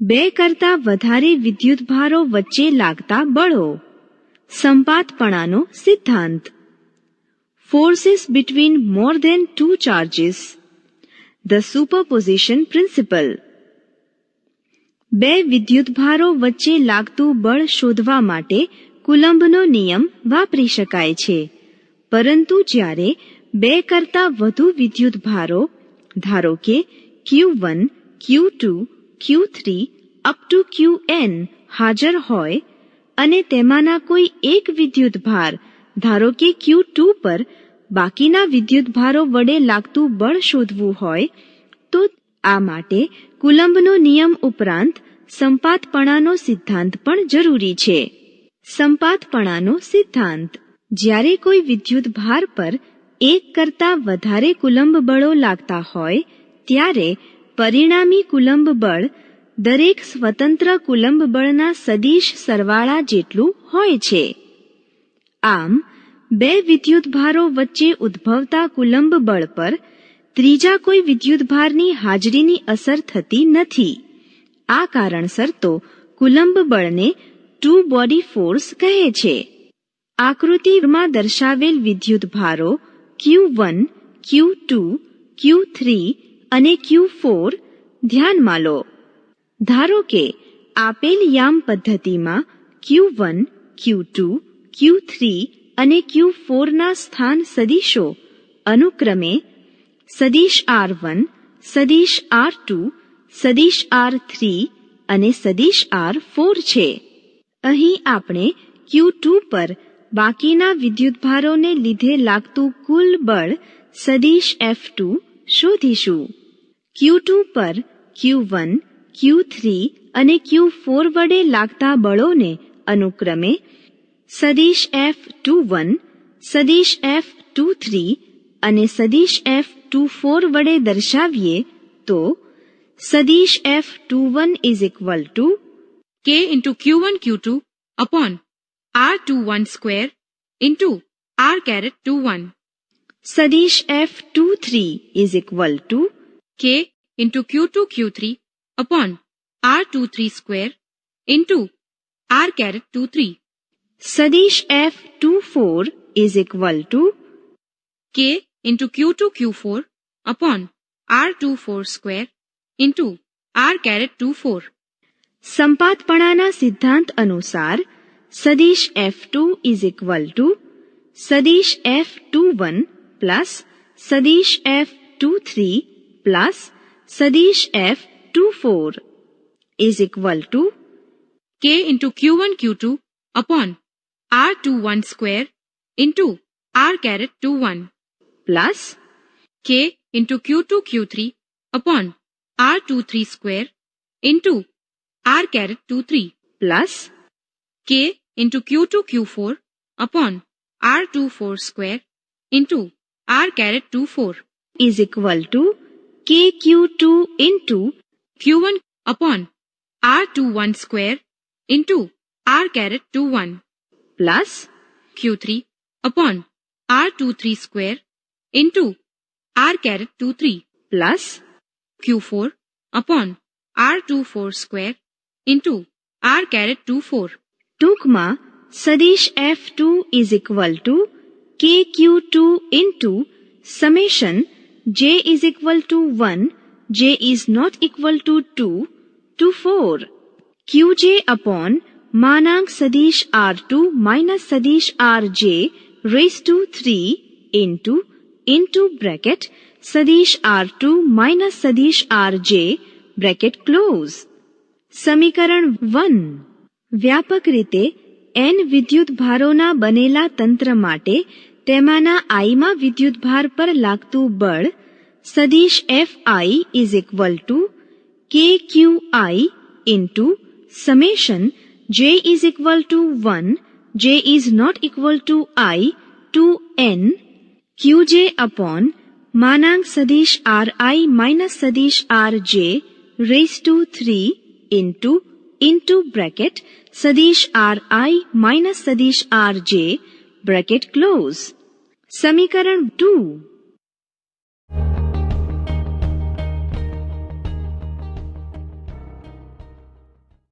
બે કરતા વધારે વિદ્યુતભારો વચ્ચે લાગતા બળો. સંપાતપણાનો સિદ્ધાંત. Forces between more than two charges. The superposition principle. બે વિદ્યુતભારો વચ્ચે લાગતું બળ શોધવા માટે કુલંબનો નિયમ વાપરી શકાય છે, પરંતુ જ્યારે બે કરતા વધુ વિદ્યુતભારો, ધારો કે Q1, Q2, Q3 up to Qn હાજર હોય અને તેમાંના કોઈ એક વિદ્યુતભાર, ધારો કે Q2 પર બાકીના વિદ્યુતભારો વડે લાગતું બળ શોધવું હોય, તો આ માટે કુલંબનો નિયમ ઉપરાંત સંપાતપણાનો સિદ્ધાંત પણ જરૂરી છે. સંપાતપણાનો સિદ્ધાંત. જ્યારે કોઈ વિદ્યુતભાર પર એક કરતાં વધારે કુલંબ બળો લાગતા હોય ત્યારે પરિણામી કુલંબ બળ દરેક સ્વતંત્ર કુલંબ બળના સદિશ સરવાળા જેટલું હોય છે. આમ બે વિદ્યુતભારો વચ્ચે ઉદ્ભવતા કુલંબ બળ પર ત્રીજા કોઈ વિદ્યુતભારની હાજરીની અસર થતી નથી. આ કારણસર તો કુલંબ બળને ટુ બોડી ફોર્સ કહે છે. આકૃતિમાં દર્શાવેલ વિદ્યુતભારો Q1, Q2, Q3 અને Q4 ધ્યાનમાં લો. ધારો કે આપેલ યામ પદ્ધતિમાં Q1, Q2, Q3 અને Q4 ના સ્થાન સદિશો અનુક્રમે સદિશ R1, સદિશ R2, સદિશ R3 અને સદિશ R4 છે. અહીં આપણે Q2 પર બાકીના વિદ્યુતભારોને લીધે લાગતું કુલ બળ સદિશ F2 શોધીશું. Q2 પર Q1, Q3 અને Q4 વડે લાગતા બળોને અનુક્રમે સદિશ F21, સદિશ F23 અને સદિશ F24 વડે દર્શાવીએ તો સદિશ F21 is equal to K into Q1 Q2 upon R21 square into R caret 21. સદિશ F23 is equal to K into Q2 Q3 upon R23 square into R caret 23. સદિશ F24 is equal to K into Q2 Q4 upon R24 square into R caret 24. સંપાતપણાના સિદ્ધાંત અનુસાર સદિશ F2 is equal to સદિશ F21 plus સદિશ F23 plus સદિશ F24 is equal to K into Q1 Q2 upon R21 square into R caret 21 plus K into Q2 Q3 upon R23 square into R caret 23 plus K into Q2 Q4 upon R24 square into R caret 24 is equal to KQ2 into Q1 upon R21 square into R caret 21 plus Q3 upon R23 square into R caret 23 plus Q4 upon R24 square into R caret 24. ટૂંકમાં સદિશ F2 is equal to KQ2 into summation J is equal to 1, J is not equal to 2 to 4. QJ upon માનાંક સદિશ R2 minus સદિશ RJ raised to 3 into bracket સદિશ R2 minus સદિશ RJ bracket close. સમીકરણ 1. વ્યાપક રીતે n વિદ્યુતભારોના બનેલા તંત્ર માટે તેમાંના iમાં વિદ્યુતભાર પર લાગતું બળ સદિશ Fi is equal to KQi into summation J is equal to 1, J is not equal to I to n QJ upon માનાંક સદિશ Ri minus સદિશ RJ raised to 3 into bracket સદિશ Ri minus સદિશ RJ bracket close. સમીકરણ 2.